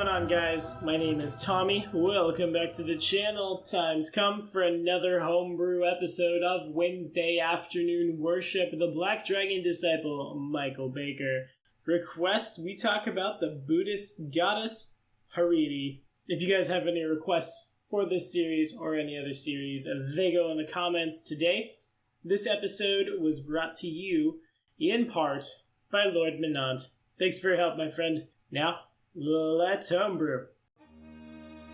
going on, guys? My name is Tommy. Welcome back to the channel. Time's come for another homebrew episode of Wednesday Afternoon Worship. The Black Dragon Disciple, Michael Baker. Requests, we talk about the Buddhist goddess Hariti. If you guys have any requests for this series or any other series, they go in the comments today. This episode was brought to you in part by Lord Minant. Thanks for your help, my friend. Now, let's homebrew.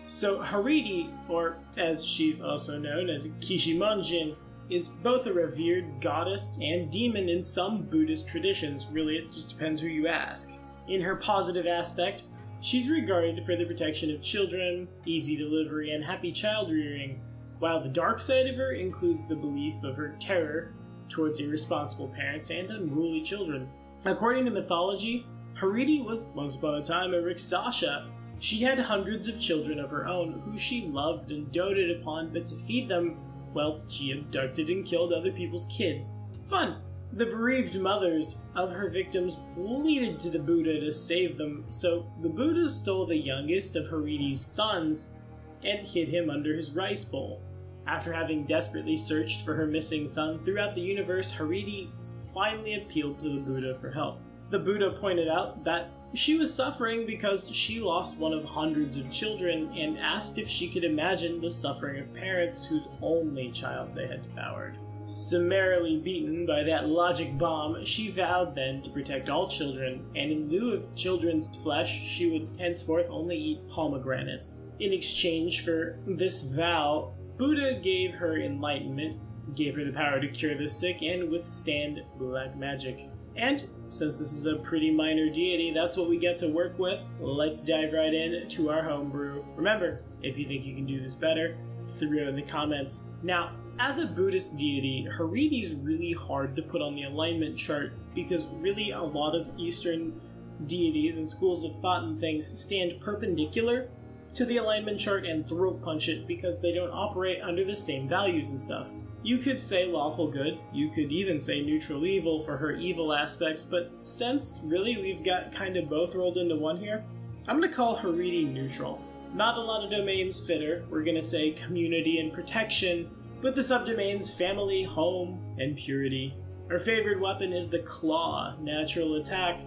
So Hariti, or as she's also known as Kishimonjin, is both a revered goddess and demon in some Buddhist traditions. Really, it just depends who you ask. In her positive aspect, she's regarded for the protection of children, easy delivery, and happy child rearing, while the dark side of her includes the belief of her terror towards irresponsible parents and unruly children. According to mythology, Hariti was once upon a time a Rakshasa. She had hundreds of children of her own who she loved and doted upon, but to feed them, well, she abducted and killed other people's kids. Fun! The bereaved mothers of her victims pleaded to the Buddha to save them, so the Buddha stole the youngest of Hariti's sons and hid him under his rice bowl. After having desperately searched for her missing son throughout the universe, Hariti finally appealed to the Buddha for help. The Buddha pointed out that she was suffering because she lost one of hundreds of children and asked if she could imagine the suffering of parents whose only child they had devoured. Summarily beaten by that logic bomb, she vowed then to protect all children, and in lieu of children's flesh, she would henceforth only eat pomegranates. In exchange for this vow, Buddha gave her enlightenment, gave her the power to cure the sick and withstand black magic. And since this is a pretty minor deity, that's what we get to work with. Let's dive right in to our homebrew. Remember, if you think you can do this better, throw it in the comments. Now, as a Buddhist deity, Hariti's really hard to put on the alignment chart because really a lot of Eastern deities and schools of thought and things stand perpendicular to the alignment chart and throat punch it because they don't operate under the same values and stuff. You could say lawful good, you could even say neutral evil for her evil aspects, but since really we've got kind of both rolled into one here, I'm going to call Hariti neutral. Not a lot of domains fit her. We're going to say community and protection, with the subdomains family, home, and purity. Her favorite weapon is the claw, natural attack,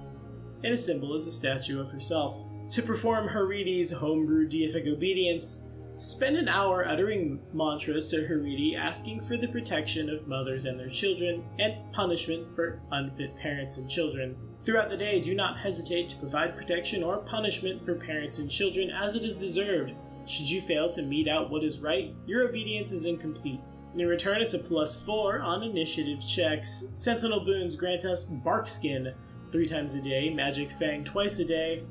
and a symbol is a statue of herself. To perform Hariti's homebrew deific obedience, spend an hour uttering mantras to Hariti asking for the protection of mothers and their children, and punishment for unfit parents and children. Throughout the day, do not hesitate to provide protection or punishment for parents and children as it is deserved. Should you fail to mete out what is right, your obedience is incomplete. In return, it's a +4 on initiative checks. Sentinel boons grant us Bark Skin 3 times a day, Magic Fang twice a day,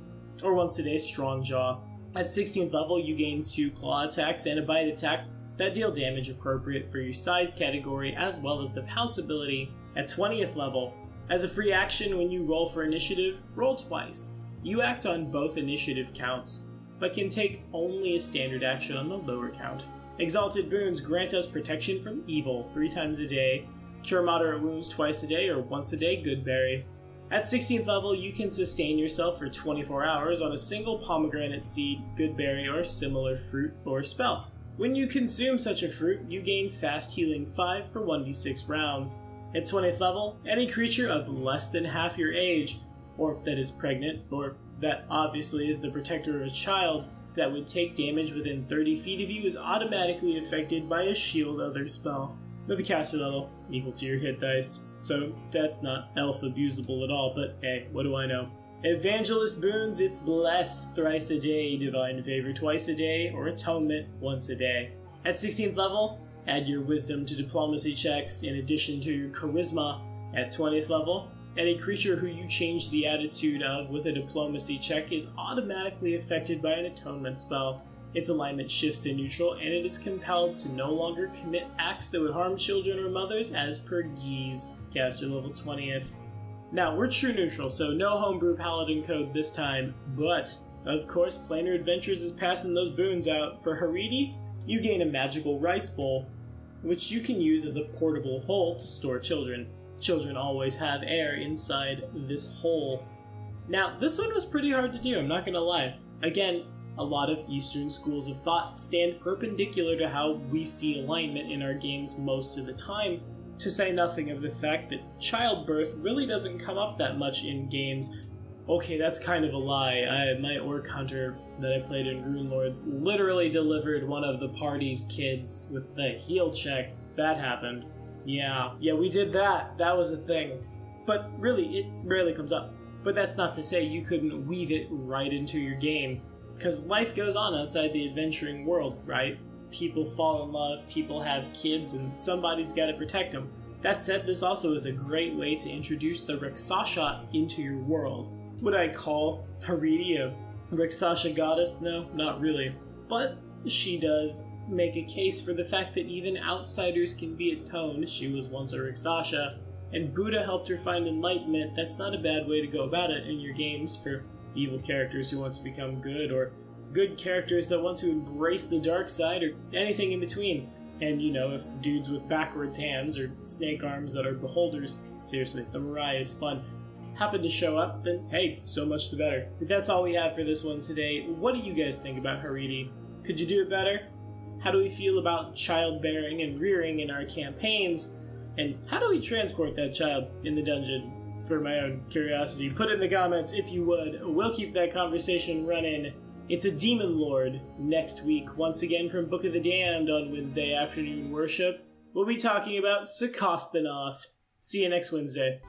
or once a day, Strong Jaw. At 16th level, you gain 2 claw attacks and a bite attack that deal damage appropriate for your size category, as well as the pounce ability. At 20th level, as a free action when you roll for initiative, roll twice. You act on both initiative counts, but can take only a standard action on the lower count. Exalted boons grant us protection from evil 3 times a day, cure moderate wounds twice a day, or once a day, Goodberry. At 16th level, you can sustain yourself for 24 hours on a single pomegranate seed, Goodberry, or similar fruit or spell. When you consume such a fruit, you gain fast healing 5 for 1d6 rounds. At 20th level, any creature of less than half your age, or that is pregnant, or that obviously is the protector of a child, that would take damage within 30 feet of you is automatically affected by a shield other spell, with a caster level equal to your hit dice. So that's not elf abusable at all, but hey, what do I know? Evangelist boons, it's bless thrice a day, divine favor twice a day, or atonement once a day. At 16th level, add your wisdom to diplomacy checks in addition to your charisma. At 20th level, any creature who you change the attitude of with a diplomacy check is automatically affected by an atonement spell. Its alignment shifts to neutral, and it is compelled to no longer commit acts that would harm children or mothers as per Geese, caster level 20th. Now, we're true neutral, so no homebrew paladin code this time, but, of course, Planar Adventures is passing those boons out. For Hariti, you gain a magical rice bowl, which you can use as a portable hole to store children. Children always have air inside this hole. Now, this one was pretty hard to do, I'm not gonna lie. Again, a lot of Eastern schools of thought stand perpendicular to how we see alignment in our games most of the time, to say nothing of the fact that childbirth really doesn't come up that much in games. Okay, that's kind of a lie. My Orc Hunter that I played in Rune Lords literally delivered one of the party's kids with the heal check. That happened. Yeah, we did that. That was a thing. But really, it rarely comes up. But that's not to say you couldn't weave it right into your game. Because life goes on outside the adventuring world, right? People fall in love, people have kids, and somebody's got to protect them. That said, this also is a great way to introduce the Rakshasa into your world. Would I call Hariti a Rakshasa goddess? No, not really. But she does make a case for the fact that even outsiders can be atoned. She was once a Rakshasa, and Buddha helped her find enlightenment. That's not a bad way to go about it in your games for evil characters who want to become good, or good characters that want to embrace the dark side, or anything in between. And if dudes with backwards hands or snake arms that are beholders, seriously, the Mariah is fun, happen to show up, then hey, so much the better. But that's all we have for this one today. What do you guys think about Hariti? Could you do it better? How do we feel about childbearing and rearing in our campaigns? And how do we transport that child in the dungeon? For my own curiosity, put it in the comments if you would. We'll keep that conversation running. It's a Demon Lord next week, once again from Book of the Damned on Wednesday afternoon worship. We'll be talking about Sakophbanoth. See you next Wednesday.